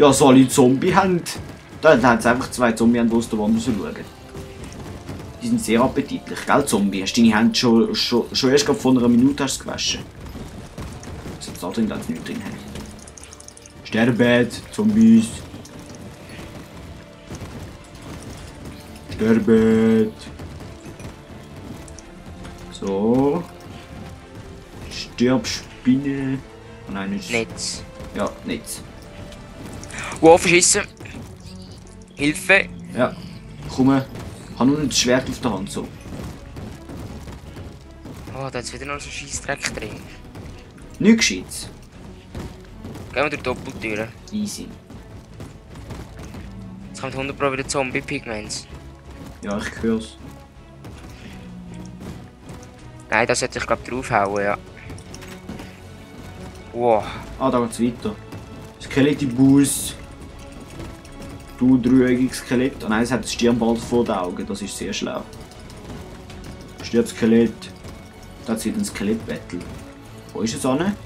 Ja, so alle Zombie haben. Da hat es einfach 2 Zombie, die aus der Wand schauen. Die sind sehr appetitlich, gell, Zombie? Hast du deine Hände schon erst vor einer Minute hast gewaschen? Was ist da drin? Da ist nichts drin. Sterbet, Zombies. Sterbet. So. Stirb, Spinne. Oh nein, nicht. Netz. Ja, Netz. Wow, verschissen. Hilfe. Ja, komm. Ich habe nur ein Schwert auf der Hand, so. Oh, da ist wieder noch so ein Scheissdreck drin. Nicht gescheit. Gehen wir durch die Doppeltüren. Easy. Jetzt kommt 100% wieder Zombie-Pigments. Ja, ich hör's. Nein, da sollte ich glaube draufhauen, ja. Wow. Ah, da geht's weiter. Skelettibus. Du dreieckig Skelett. Ah nein, es hat das Stirnband vor den Augen, das ist sehr schlau. Stirb Skelett. Da hat ein Skelett-Battle. Wo ist es an?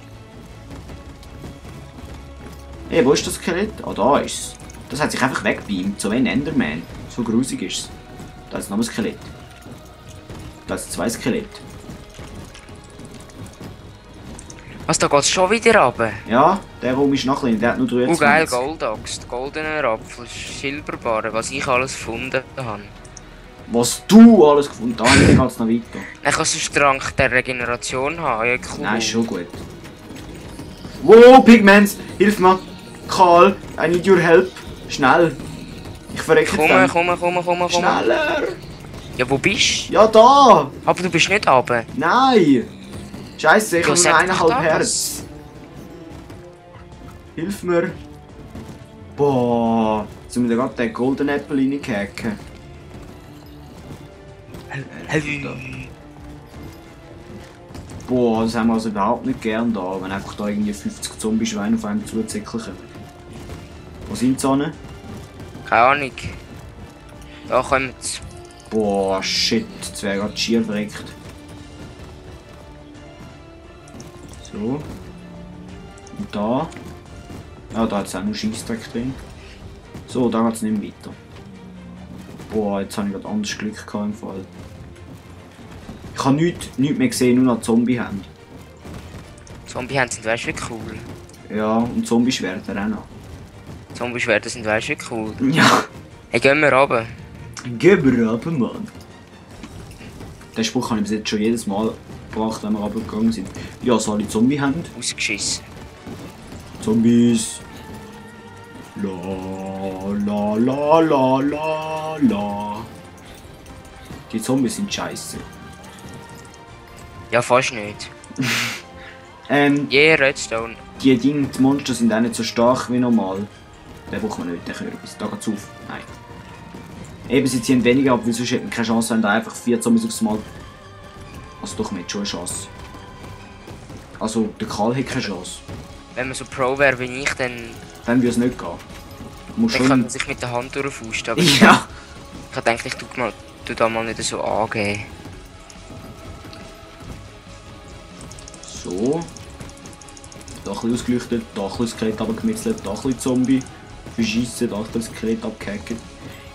Hey, wo ist das Skelett? Ah, da ist es. Das hat sich einfach wegbeamt, so wie ein Enderman. So grusig ist es. Da ist noch ein Skelett. Da ist 2 Skelette. Was, da geht's schon wieder runter? Ja, der Raum ist noch klein, der hat nur 23. Oh geil, Goldaxt, goldener Apfel, Silberbarren, was ich alles gefunden habe. Was du alles gefunden hast, dann geht's noch weiter. Dann kannst du Strang der Regeneration haben, ja cool. Nein, ist schon gut. Wow, Pigments, hilf mir! Karl, I need your help. Schnell. Ich verrecke dann. Komm. Schneller! Ja, wo bist du? Ja, da! Aber du bist nicht runter. Nein! Scheiße, ich Ja, habe sag nur doch 1,5 das. Herz. Hilf mir. Boah, jetzt müssen wir gerade den Golden Apple reingehacken. Boah, das haben wir also überhaupt nicht gern da, wenn einfach da irgendwie 50 Zombie-Schweine auf einem zuzickeln. Wo sind sie hin? Keine Ahnung. Da kommen sie. Boah, shit, jetzt wäre gerade schier verreckt. So. Und da. Ja, da hat es auch noch Scheissdreck drin. So, da geht es nicht mehr weiter. Boah, jetzt habe ich gerade anderes Glück gehabt im Fall. Ich habe nichts mehr gesehen, nur noch Zombie haben. Zombie haben sind weißt du wie cool. Ja, und Zombie-Schwerter auch noch. Zombie-Schwerter sind weißt du wie cool. Ja. Hey, gehen wir runter. Geh mir runter, Mann. Den Spruch habe ich bis jetzt schon jedes Mal gebracht, wenn wir runtergegangen sind. Ja, so alle Zombie haben. Ausgeschissen. Zombies. La la la la la la. Die Zombies sind scheiße. Ja, fast nicht. Redstone. Die Monster sind auch nicht so stark wie normal. Den braucht man nicht, den Kürbis. Da geht's auf. Nein. Eben, sie ziehen weniger ab, weil sonst hätten wir keine Chance, wenn da einfach 4 Zombies aufs Mal. Also doch nicht, schon eine Chance. Also, der Karl hat keine Chance. Wenn man so Pro wäre wie ich, dann Dann würde es nicht gehen. Du musst kann schon... man sich mit der Hand durchfusten. Aber Ja! ich denke, ich tu da mal nicht so angehen. So. Da ein bisschen ausgeleuchtet, da ein bisschen Skelett abgemitzelt, da ein bisschen Zombie. Verschiessen, da ein bisschen Skelett abgehackt.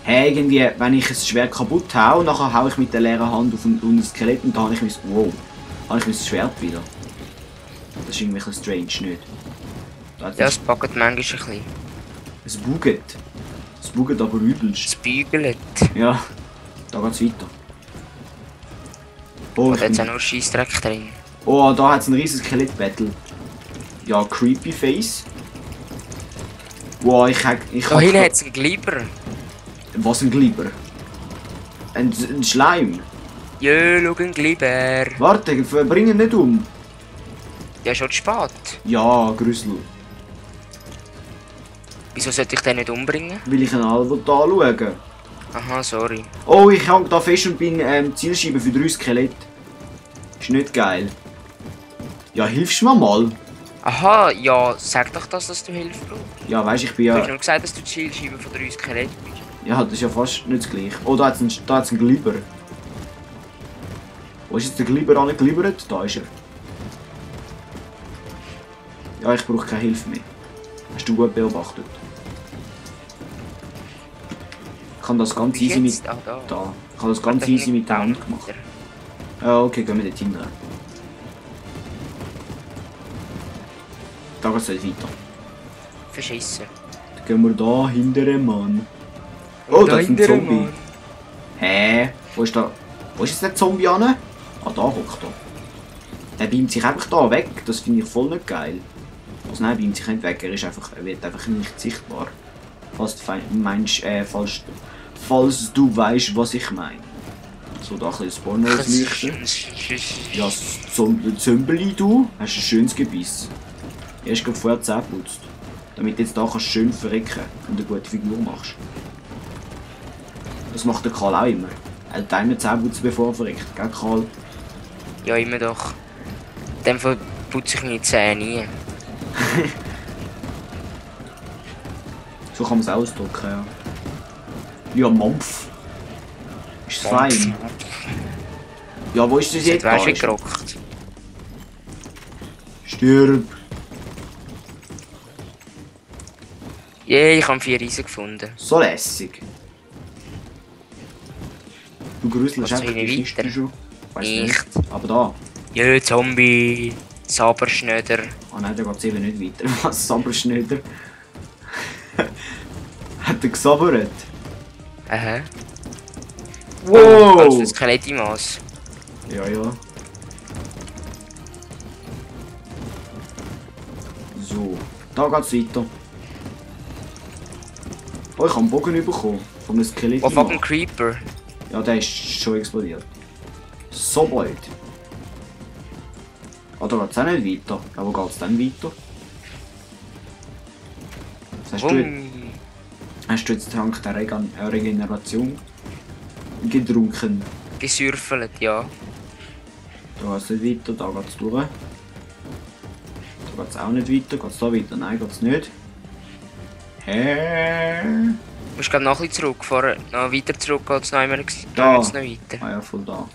Hey, irgendwie, wenn ich ein Schwert kaputt haue, nachher haue ich mit der leeren Hand auf ein Skelett und da habe ich mein... Wow. Habe ich mein Schwert wieder. Das ist irgendwie ein bisschen strange, nicht? Da Ja, es packt manchmal ein bisschen. Es bugget. Es bugget aber übelst. Es bügelt. Ja. Da geht's weiter. Oh, Und jetzt auch nur Scheissdreck drin. Oh, da hat es ein riesiges Skelett-Battle. Ja, Creepy Face. Wow, ich Da hinten hat es einen Glibber. Was ein Glibber? Ein Schleim. Jö, schau, ein Glibber. Warte, bring ihn nicht um. Ja, schon zu spät. Ja, Grüssel. Wieso sollte ich den nicht umbringen? Will ich ihn alle anschauen? Aha, sorry. Oh, ich hänge da fest und bin Zielscheibe für 3 Skelett. Ist nicht geil. Ja, hilfst du mir mal? Aha, ja, sag doch das, dass du Hilfe brauchst. Ja, weißt ich bin Du ja... hast nur gesagt, dass du die Zielscheibe von 3 Skeletten bist. Ja, das ist ja fast nicht das gleiche. Oh, da hat es einen Glibber. Wo ist jetzt der Glibber angeglibbert? Da ist er. Ja, ich brauche keine Hilfe mehr. Hast du gut beobachtet? Ich habe das ganz easy mit... Ah, da. Da. Ich habe das ganz easy mit der Hand gemacht. Ja, okay, gehen wir dort hinten. Da geht es nicht weiter. Verschissen. Dann gehen wir da hinten, Mann. Oh, da ist ein Zombie. Hä? Wo ist da? Wo ist jetzt der Zombie an? Ah, da hockt er. Der beamt sich einfach da weg. Das finde ich voll nicht geil. Also nein, beamt sich nicht weg. Er wird einfach nicht sichtbar. Falls du weißt, was ich meine. So, da ein bisschen Spawner ausleuchten. Ja, Zümbeli, du. Hast ein schönes Gebiss. Erst gerade vorher Zähne putzt. Damit du jetzt da kannst schön verrecken und eine gute Figur machst. Das macht der Karl auch immer. Er hat einmal Zähne putzen, bevor er verreckt. Gell, Karl? Ja, immer doch. In dem Fall putze ich meine Zähne nie. So kann man es ausdrücken, ja. Ja, Mampf. Ist fein. Ja, wo ist das jetzt? Wärst du gerockt? Stirb. Yeah, ich habe 4 Eisen gefunden. So lässig. Du grüßelst Was einfach soll ich die Kiste weiter? schon. Weiss Nicht. Aber da. Ja, Zombie. Saberschneider. Ah nein, da geht es eben nicht weiter. Was? Saberschneider? Hat er gesabbert? Aha. Wow! Ganz viel Skelett im Maß. Ja, ja. So, da geht's weiter. Oh, ich habe einen Bogen bekommen. Von einem Skelett. Oh, fucking Creeper. Ja, der ist schon explodiert. So blöd. Ah, da geht's auch nicht weiter. Ja, wo geht's dann weiter? Was hast du jetzt Trank der Regeneration getrunken? Gesürfelt, ja. Da geht's nicht weiter, da geht's durch. Da geht's auch nicht weiter. Geht's da weiter? Nein, geht's nicht. Hä? Du musst gerade noch ein bisschen zurückfahren. Noch weiter zurück geht's noch immer. Da. Geht's noch weiter. Ah ja, voll da.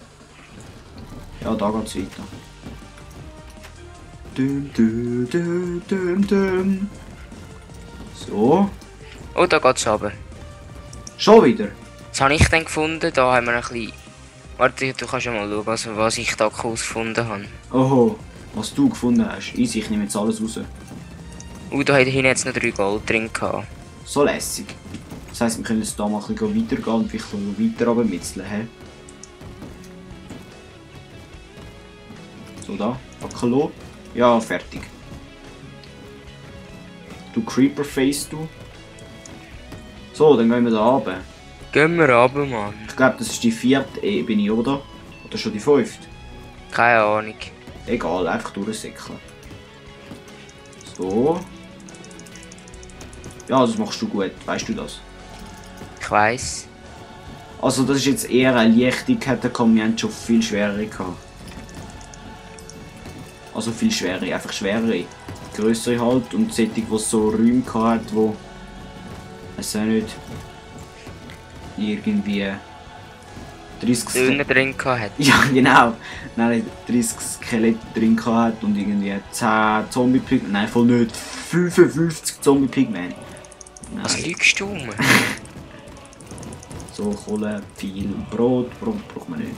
Ja, da geht's weiter. Dum, dum, dum, dum, dum. So. Oh, da geht's runter. Schon wieder? Was habe ich denn gefunden? Da haben wir ein bisschen... Warte, du kannst ja mal schauen, was ich da gefunden habe. Oho, was du gefunden hast. Easy, ich nehme jetzt alles raus. Da hat hinten jetzt noch 3 Gold drin gehabt. So lässig. Das heisst, wir können jetzt hier mal ein bisschen weitergehen und vielleicht noch weiter runtermitzeln, hä? So, da. Baccalo. Ja, fertig. Du Creeper-Face, du. So, dann gehen wir da runter. Gehen wir runter, Mann. Ich glaube, das ist die 4. Ebene, oder? Oder schon die 5. Keine Ahnung. Egal, einfach durchsäckeln. So. Ja, das machst du gut, weißt du das? Ich weiss. Also das ist jetzt eher eine Leichtigkeit, wir haben schon viel schwerere gehabt. Also viel schwerere, einfach schwerere. Grössere halt und solche, die so Räume hat, wo... Es auch nicht... Irgendwie... 30 Dünner drin gehabt. Ja, genau. Nein, 30 Skelette drin hat und irgendwie 10 Zombie-Pigmen. Nein, voll nicht. 55 Zombie-Pigmen. Was lügst du um? So, Kohle, viel Brot braucht man nicht.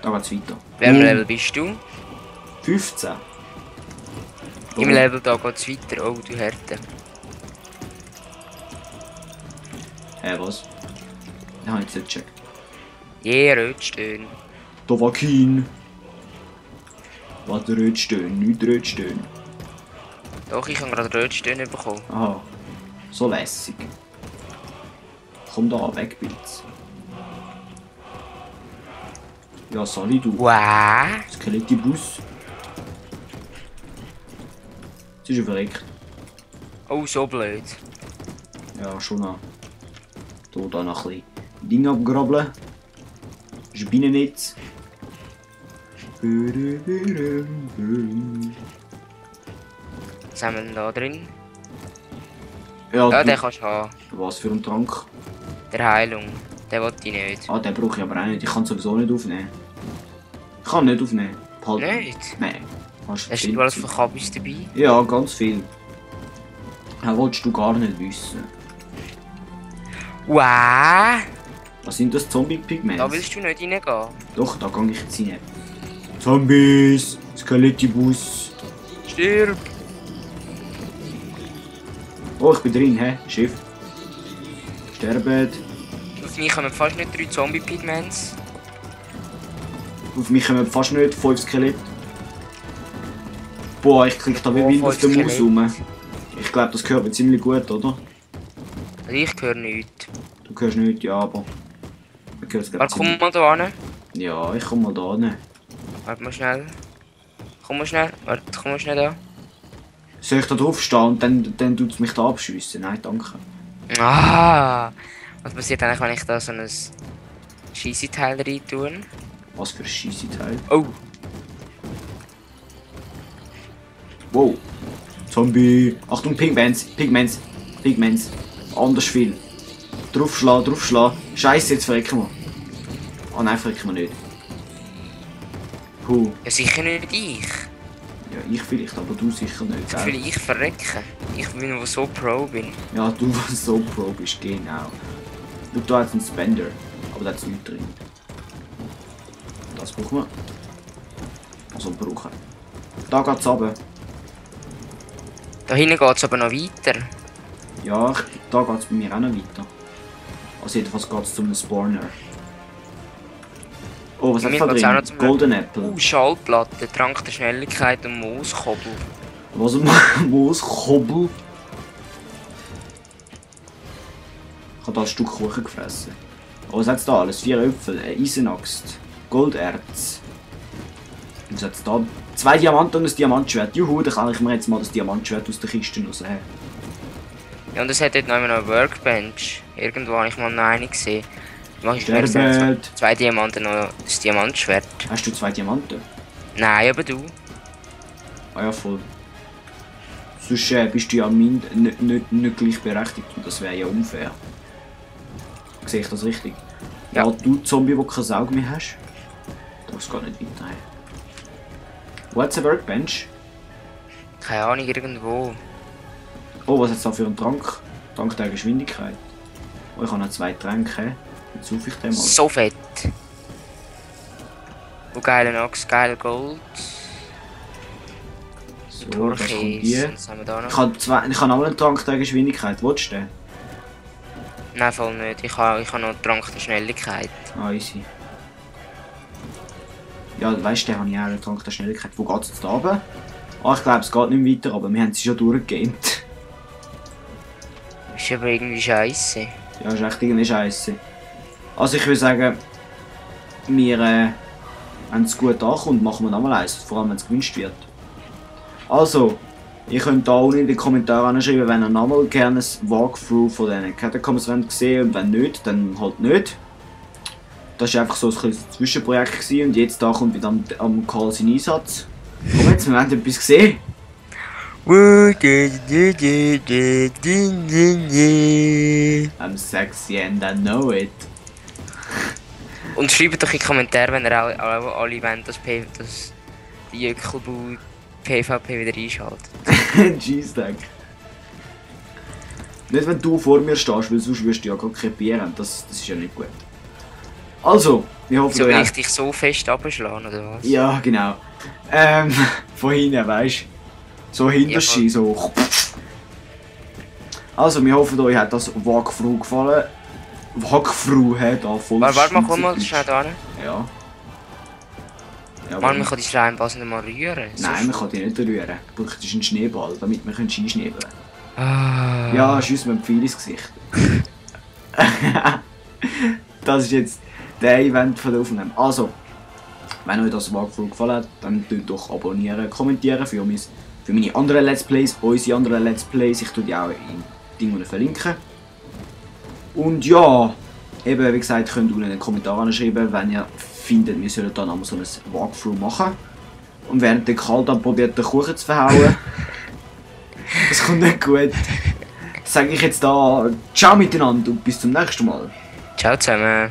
Da geht's weiter. Welchem Level bist du? 15. Im Level da geht's weiter. Oh, du Härte. Hä, was? Den hab ich jetzt nicht gecheckt. Rötstön. Tovakin. Was Rötstön? Nicht Rötstön. Doch, ich habe gerade Rötstön bekommen. Aha. So lässig. Komm da weg, Pilz. Ja, Sali, du. Wow. Skelettibus. Sie ist verreckt. Oh, so blöd. Ja, schon noch. Da noch ein bisschen Ding abgrabbeln. Spinnennetz. Was haben wir denn da drin? Ja, Ja, den kannst du haben. Was für ein Trank? Der Heilung. Den wollte ich nicht. Ah, den brauche ich aber auch nicht. Ich kann sowieso nicht aufnehmen. Ich kann nicht aufnehmen. Behalten. Nicht? Nein. Hast Hast du alles von Kabis dabei? Ja, ganz viel. Das wolltest du gar nicht wissen. Wow! Was sind das Zombie-Pigments? Da willst du nicht reingehen. Doch, da gehe ich jetzt rein. Zombies! Skelettibus! Stirb! Oh, ich bin drin, hä? Schiff. Sterben. Auf mich kommen fast nicht 3 Zombie-Pigments. Auf mich kommen fast nicht 5 Skelette. Boah, ich krieg da wie wild auf der Maus rum. Ich glaube, das gehört mir ziemlich gut, oder? Also ich höre nichts. Du hörst nicht, ja, aber... Man hört es Warte, komm mal da hin. Ja, ich komm mal da hin. Warte mal schnell. Komm mal schnell. Warte, komm mal schnell da. Soll ich da drauf stehen und dann tut es mich da abschiessen? Nein, danke. Ah! Was passiert eigentlich, wenn ich da so ein Scheisse-Teil rein tue? Was für ein scheisse Teil. Oh! Wow. Zombie. Achtung, Pigments. Pigments. Pigments. Anders viel. Draufschlagen, draufschlagen. Scheiße, jetzt verrecken wir. Oh nein, verrecken wir nicht. Puh. Ja, sicher nicht ich. Ja, ich vielleicht, aber du sicher nicht. Ich fühle, ich verrecke. Ich bin, wo so pro bin. Ja, du, was so pro bist, genau. Du, da jetzt einen Spender. Aber da ist nichts drin. Das brauchen wir. Also brauchen. Da geht's runter. Da hinten geht es aber noch weiter. Ja, da geht's bei mir auch noch weiter. Also jedenfalls geht's zum Spawner. Oh, was Bei hat's mir da geht's auch drin? noch zum- Golden Apple. Schallplatte, Trank der Schnelligkeit und Mooskobbel. Was muss Kobbel? Ich habe da ein Stück Kuchen gefressen. Oh, was hat's da alles? 4 Äpfel, eine Eisenaxt, Golderz. Und was hat's da? 2 Diamanten und ein Diamantschwert. Juhu, dann kann ich mir jetzt mal das Diamantschwert aus der Kiste raus. Ja, und es hat dort noch immer eine Workbench. Irgendwo habe ich mal noch eine gesehen. Mach ich mir Sterben. 2 Diamanten noch das Diamantschwert. Hast du 2 Diamanten? Nein, aber du. Ah ja, voll. Sonst bist du ja nicht gleichberechtigt und das wäre ja unfair. Sehe ich das richtig? Ja, Ja. du Zombie, der kein Auge mehr hast. Das geht nicht weiter. Hey. What's a Workbench? Keine Ahnung, irgendwo. Oh, was hat's da für einen Trank? Trank der Geschwindigkeit. Oh, ich habe noch 2 Tränke. Jetzt suche ich den mal. So fett. Oh, geile Nox, geile Gold. So, das kommt die. Was haben wir da noch? Ich habe noch einen Trank der Geschwindigkeit. Willst du den? Nein, voll nicht. Ich habe noch Trank der Schnelligkeit. Ah, easy. Ja, weißt du, den habe ich auch, einen Trank der Schnelligkeit. Wo geht's jetzt da runter? Ah, ich glaube, es geht nicht weiter, aber wir haben sie schon durchgegamet. Ist aber irgendwie scheiße. Ja, ist echt irgendwie scheiße. Also ich würde sagen, wir haben es gut angekommen, machen wir nochmal eins, vor allem wenn es gewünscht wird. Also, ihr könnt da unten in die Kommentare anschreiben, wenn ihr nochmal gerne ein Walkthrough von diesen Catacombs sehen und wenn nicht, dann halt nicht. Das war einfach so ein kleines Zwischenprojekt gewesen, und jetzt da kommt wieder am Karl sein Einsatz. Komm jetzt, wir haben etwas gesehen. I'm sexy and I know it. Und schreibt doch in die Kommentare, wenn ihr alle wollt, dass die Jökelbu PvP wieder einschaltet. Cheese-Tag. Nicht wenn du vor mir stehst, weil sonst wirst du ja gar krepieren. Das ist ja nicht gut. Also, wir hoffen, So ihr will ich habt... dich so fest abschlagen, oder was? Ja, genau. Von hinten, weißt du? So hinterschi, so... Also, wir hoffen, euch hat das Walkthrough gefallen. Walkthrough hat da voll... Warte mal, komm mal schnell da hin. Ja. Ja, Mann, man kann die Schleimbase nicht mal rühren. Nein, man kann die nicht rühren. Du brauchst einen Schneeball, damit wir einschnebeln können. Ah. Ja, schießt mir ein Pfeil ins Gesicht. Das ist jetzt der Event von der Aufnahme. Also, wenn euch das Walkthrough gefallen hat, dann könnt doch abonnieren, kommentieren für meine anderen Let's Plays, unsere anderen Let's Plays. Ich tue die auch in Dingen verlinken. Und ja, eben wie gesagt, könnt ihr unten in den Kommentaren schreiben, wenn ihr findet, wir sollen dann einmal so ein Walkthrough machen. Und während der Karl dann probiert, den Kuchen zu verhauen. Das kommt nicht gut. Sage ich jetzt da ciao miteinander und bis zum nächsten Mal. Ciao zusammen.